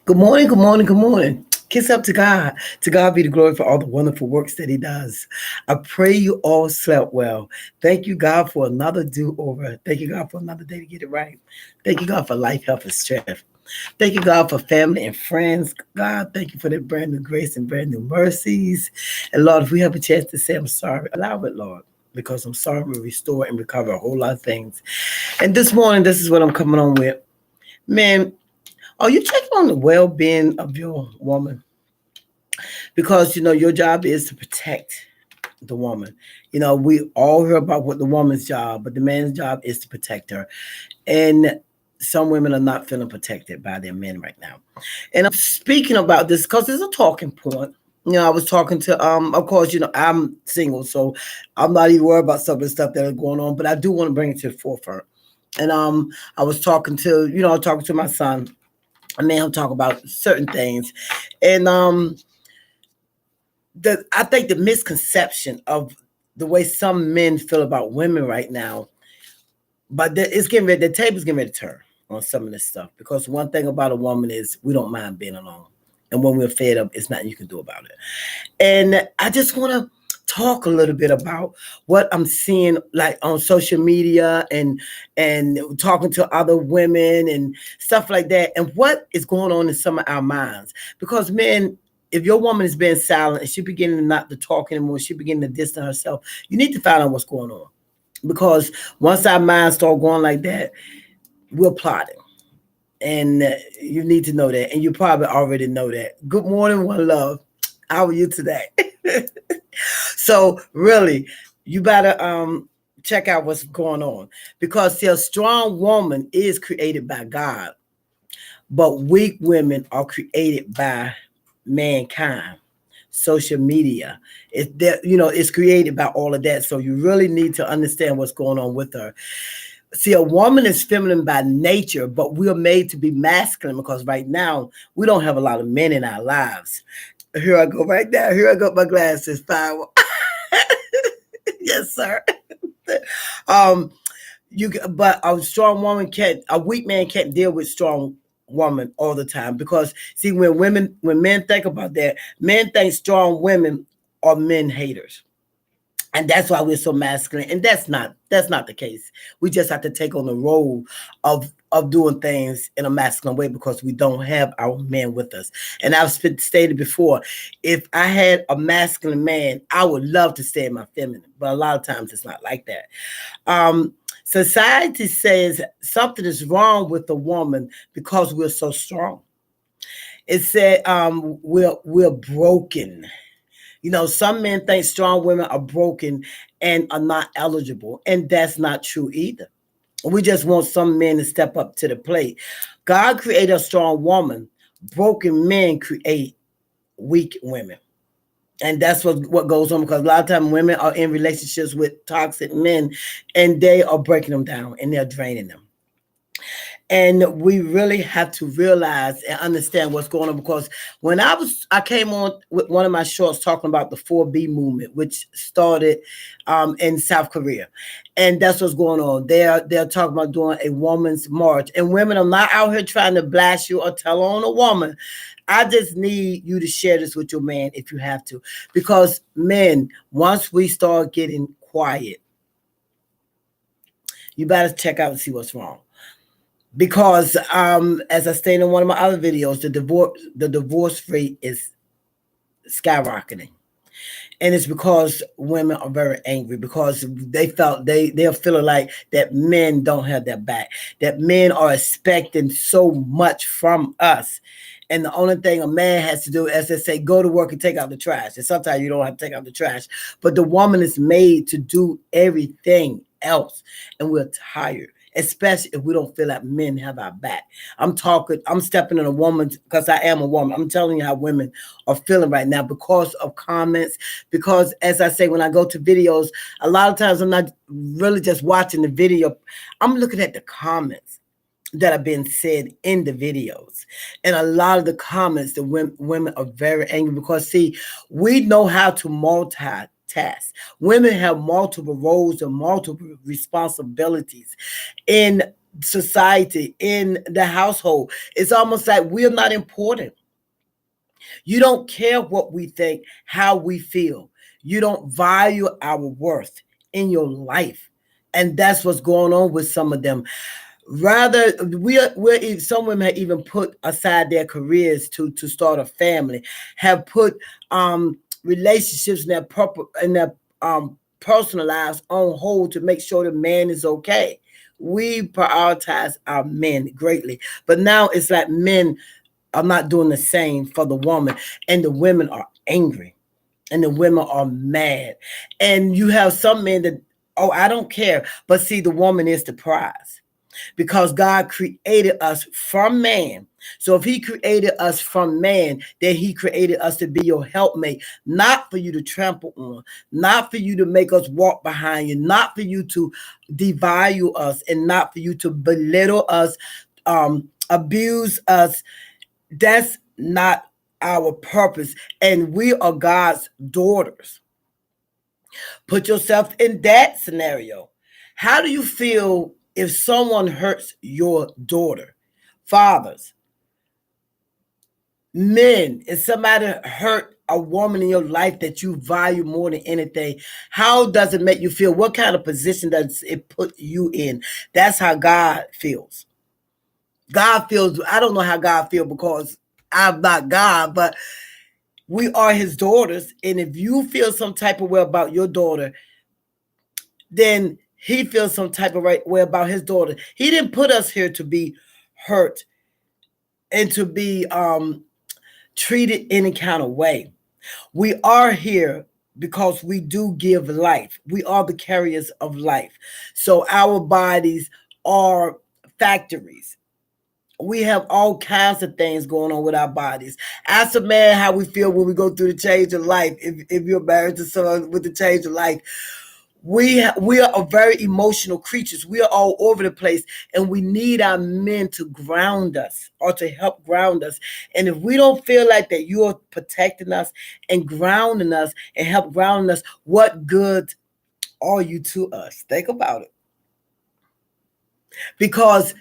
Good morning, good morning, good morning. Kiss up to God. To God be the glory for all the wonderful works that He does. I pray you all slept well. Thank you, God, for another do over. Thank you, God, for another day to get it right. Thank you, God, for life, health, and strength. Thank you, God, for family and friends. God, thank you for that brand new grace and brand new mercies. And Lord, if we have a chance to say I'm sorry, allow it, Lord, because I'm sorry we restore and recover a whole lot of things. And this morning, this is what I'm coming on with. Man, are you checking on the well being of your woman? Because, your job is to protect the woman. We all hear about what the woman's job, but the man's job is to protect her. And some women are not feeling protected by their men right now. And I'm speaking about this because it's a talking point. I was talking to of course, I'm single, so I'm not even worried about some of the stuff that are going on, but I do want to bring it to the forefront. And I was talking to, talking to my son. I mean, I'm talking about certain things. And I think the misconception of the way some men feel about women right now, but it's getting ready, the table's getting ready to turn on some of this stuff. Because one thing about a woman is we don't mind being alone. And when we're fed up, it's nothing you can do about it. And I just want to talk a little bit about what I'm seeing like on social media and talking to other women and stuff like that, and what is going on in some of our minds. Because men, if your woman is being silent and she beginning not to talk anymore, she beginning to distance herself, you need to find out what's going on. Because once our minds start going like that, we're plotting. And you need to know that. And you probably already know that. Good morning, one love. How are you today? So really, you better check out what's going on. Because see, a strong woman is created by God, but weak women are created by mankind. Social media, it's created by all of that. So you really need to understand what's going on with her. See, a woman is feminine by nature, but we're made to be masculine because right now we don't have a lot of men in our lives. Here I go right now. Here I go, my glasses. Fire. Yes, sir. um, but a strong woman can't. A weak man can't deal with strong woman all the time because see, when men think about that, men think strong women are men haters, and that's why we're so masculine. And that's not the case. We just have to take on the role of doing things in a masculine way because we don't have our men with us. And I've stated before, if I had a masculine man, I would love to stay in my feminine, but a lot of times it's not like that. um Society says something is wrong with the woman because we're so strong. It said we're broken. Some men think strong women are broken and are not eligible, and that's not true either. We just want some men to step up to the plate. God created a strong woman. Broken men create weak women. And that's what goes on because a lot of times women are in relationships with toxic men and they are breaking them down and they're draining them. And we really have to realize and understand what's going on because I came on with one of my shorts talking about the 4B movement, which started in South Korea, and that's what's going on. They're talking about doing a woman's march, and women are not out here trying to blast you or tell on a woman. I just need you to share this with your man if you have to, because men, once we start getting quiet, you better check out and see what's wrong because as I stated in one of my other videos, the divorce rate is skyrocketing. And it's because women are very angry because they're feeling like that men don't have their back, that men are expecting so much from us. And the only thing a man has to do, as they say, go to work and take out the trash. And sometimes you don't have to take out the trash, but the woman is made to do everything else. And we're tired, especially if we don't feel like men have our back. I'm stepping in a woman because I am a woman. I'm telling you how women are feeling right now because of comments. Because as I say, when I go to videos, a lot of times I'm not really just watching the video. I'm looking at the comments that have been said in the videos. And a lot of the comments, the women are very angry because see, we know how to multitask. Women have multiple roles and multiple responsibilities in society, in the household. It's almost like we're not important. You don't care what we think, how we feel. You don't value our worth in your life. And that's what's going on with some of them. Rather, some women have even put aside their careers to start a family, have put relationships in their personal lives on hold to make sure the man is okay. We prioritize our men greatly, but now it's like men are not doing the same for the woman, and the women are angry, and the women are mad, and you have some men that, oh, I don't care, but see, the woman is the prize because God created us from man. So if he created us from man, then he created us to be your helpmate, not for you to trample on, not for you to make us walk behind you, not for you to devalue us, and not for you to belittle us, abuse us. That's not our purpose. And we are God's daughters. Put yourself in that scenario. How do you feel if someone hurts your daughter? Fathers, men, if somebody hurt a woman in your life that you value more than anything, how does it make you feel? What kind of position does it put you in? That's how God feels. God feels, I don't know how God feels because I'm not God, but we are his daughters. And if you feel some type of way about your daughter, then he feels some type of way about his daughter. He didn't put us here to be hurt and to be treated any kind of way. We are here because we do give life. We are the carriers of life. So our bodies are factories. We have all kinds of things going on with our bodies. Ask a man how we feel when we go through the change of life. If you're married to someone with the change of life, we are very emotional creatures. We are all over the place, and we need our men to ground us or to help ground us. And if we don't feel like that you're protecting us and grounding us and help grounding us, what good are you to us? Think about it. Because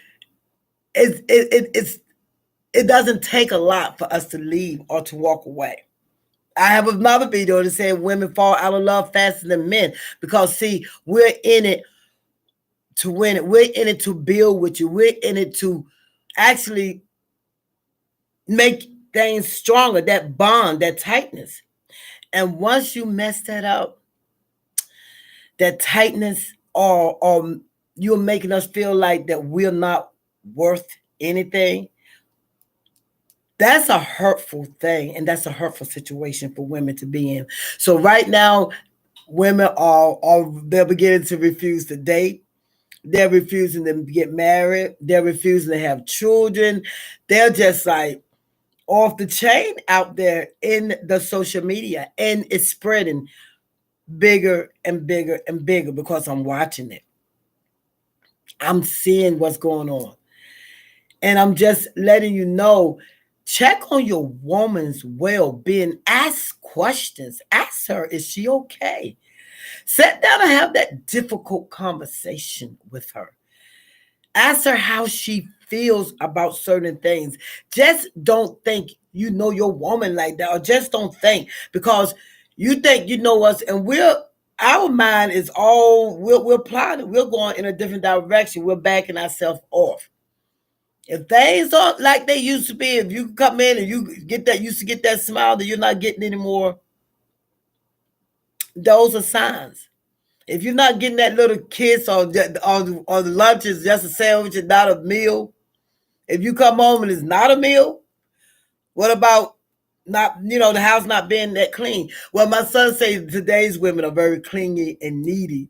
it doesn't take a lot for us to leave or to walk away. I have another video that said women fall out of love faster than men because, see, we're in it to win it. We're in it to build with you. We're in it to actually make things stronger, that bond, that tightness. And once you mess that up, that tightness, or you're making us feel like that we're not worth anything, that's a hurtful thing, and that's a hurtful situation for women to be in. So right now, women they're beginning to refuse to date. They're refusing to get married. They're refusing to have children. They're just like off the chain out there in the social media, and it's spreading bigger and bigger and bigger because I'm watching it. I'm seeing what's going on. And I'm just letting you know, check on your woman's well-being. Ask questions. Ask her, is she okay? Sit down and have that difficult conversation with her. Ask her how she feels about certain things. Just don't think you know your woman like that, or just don't think because you think you know us, and our mind is all we're plotting. We're going in a different direction. We're backing ourselves off. If things aren't like they used to be, if you come in and you used to get that smile that you're not getting anymore, those are signs. If you're not getting that little kiss or the lunch is just a sandwich and not a meal, if you come home and it's not a meal, what about not, the house not being that clean? Well, my son says today's women are very clingy and needy,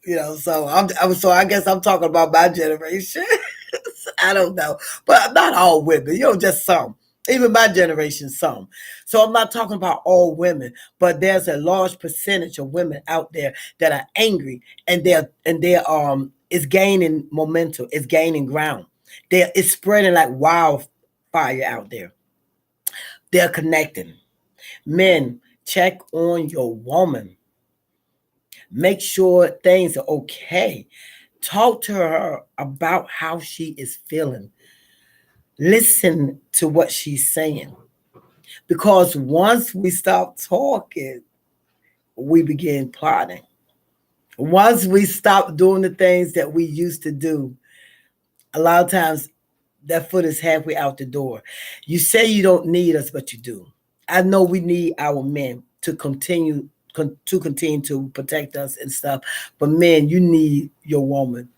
so so I guess I'm talking about my generation. I don't know, but not all women, just some. Even my generation, some. So I'm not talking about all women, but there's a large percentage of women out there that are angry, and they're it's gaining momentum, it's gaining ground. It's spreading like wildfire out there. They're connecting. Men, check on your woman. Make sure things are okay. Talk to her about how she is feeling. Listen to what she's saying. Because once we stop talking, we begin plotting. Once we stop doing the things that we used to do, a lot of times that foot is halfway out the door. You say you don't need us, but you do. I know we need our men to continue to protect us and stuff, but men, you need your woman.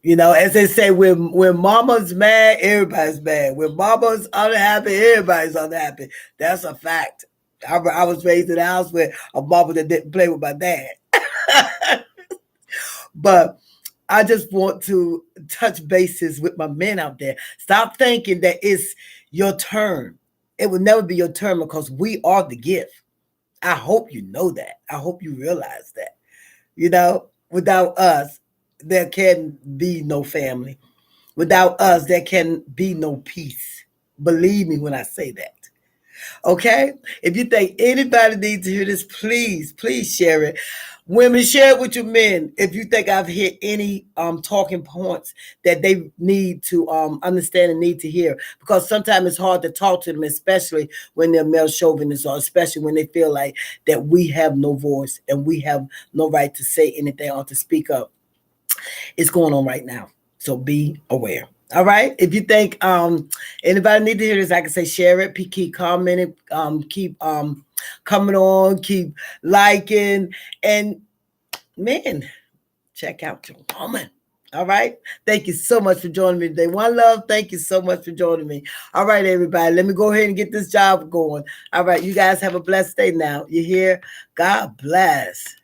You know, as they say, when mama's mad, everybody's mad. When mama's unhappy, everybody's unhappy. That's a fact. I was raised in a house where a mama that didn't play with my dad. But I just want to touch bases with my men out there. Stop thinking that it's your turn. It will never be your turn because we are the gift. I hope you know that. I hope you realize that. You know, without us, there can be no family. Without us, there can be no peace. Believe me when I say that. Okay? If you think anybody needs to hear this, please share it. Women, share it with your men. If you think I've hit any talking points that they need to understand and need to hear, because sometimes it's hard to talk to them, especially when they're male chauvinists, or especially when they feel like that we have no voice and we have no right to say anything or to speak up. It's going on right now, so be aware. All right. If you think anybody need to hear this, I can say share it, keep commenting, keep coming on, keep liking, and man, check out your woman. All right. Thank you so much for joining me today. One love. Thank you so much for joining me. All right, everybody. Let me go ahead and get this job going. All right. You guys have a blessed day now. You hear? God bless.